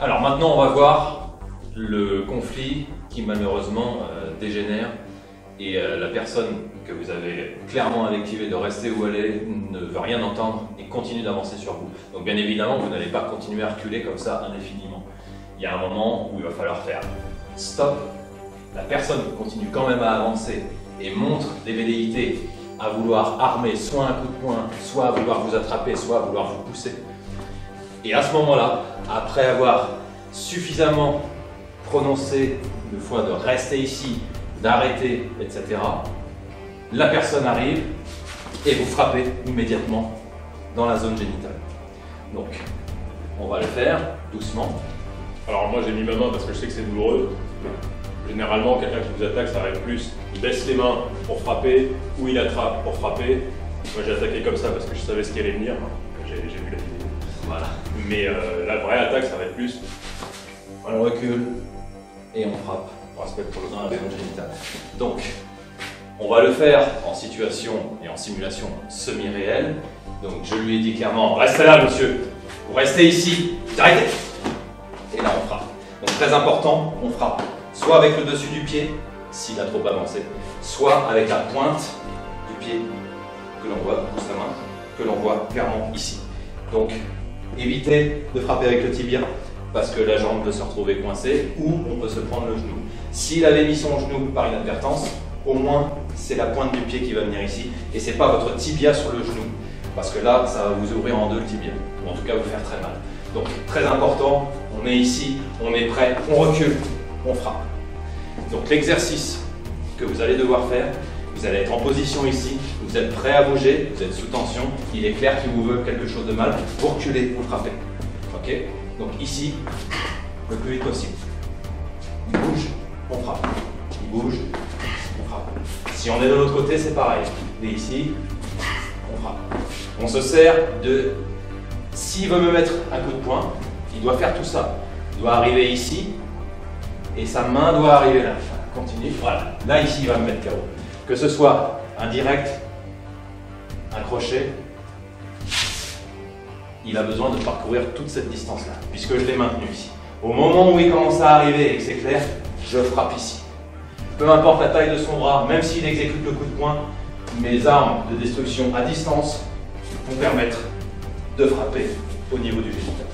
Alors maintenant, on va voir le conflit qui malheureusement dégénère et la personne que vous avez clairement invectivée de rester où elle est ne veut rien entendre et continue d'avancer sur vous. Donc bien évidemment, vous n'allez pas continuer à reculer comme ça indéfiniment. Il y a un moment où il va falloir faire stop. La personne continue quand même à avancer et montre des velléités à vouloir armer soit un coup de poing, soit à vouloir vous attraper, soit à vouloir vous pousser. Et à ce moment-là, après avoir suffisamment prononcé une fois de rester ici, d'arrêter, etc., la personne arrive et vous frappez immédiatement dans la zone génitale. Donc, on va le faire doucement. Alors moi j'ai mis ma main parce que je sais que c'est douloureux. Généralement, quelqu'un qui vous attaque, ça va être plus, il baisse les mains pour frapper ou il attrape pour frapper. Moi j'ai attaqué comme ça parce que je savais ce qui allait venir. J'ai vu la vidéo. Voilà. Mais la vraie attaque, ça va être plus. On recule et on frappe On respecte pour le dans la zone génitale. Donc, on va le faire en situation et en simulation semi-réelle. Donc, je lui ai dit clairement, restez là, monsieur. Vous restez ici. Arrêtez. Et là, on frappe. Donc, très important, on frappe. Soit avec le dessus du pied, s'il a trop avancé, soit avec la pointe du pied que l'on voit, pousse la main, que l'on voit clairement ici. Donc, évitez de frapper avec le tibia parce que la jambe peut se retrouver coincée ou on peut se prendre le genou. S'il avait mis son genou par inadvertance, au moins c'est la pointe du pied qui va venir ici et c'est pas votre tibia sur le genou parce que là ça va vous ouvrir en deux le tibia ou en tout cas vous faire très mal. Donc très important, on est ici, on est prêt, on recule, on frappe. Donc l'exercice que vous allez devoir faire, vous allez être en position ici, vous êtes prêt à bouger, vous êtes sous tension, il est clair qu'il vous veut quelque chose de mal, vous reculez, vous frappez. Ok? Donc ici, le plus vite possible. Il bouge, on frappe. Il bouge, on frappe. Si on est de l'autre côté, c'est pareil. Et ici, on frappe. On se sert de... S'il veut me mettre un coup de poing, il doit faire tout ça. Il doit arriver ici, et sa main doit arriver là. Continue, voilà. Là, ici, il va me mettre KO. Que ce soit un direct, un crochet, il a besoin de parcourir toute cette distance-là, puisque je l'ai maintenu ici. Au moment où il commence à arriver et que c'est clair, je frappe ici. Peu importe la taille de son bras, même s'il exécute le coup de poing, mes armes de destruction à distance vont permettre de frapper au niveau du génital.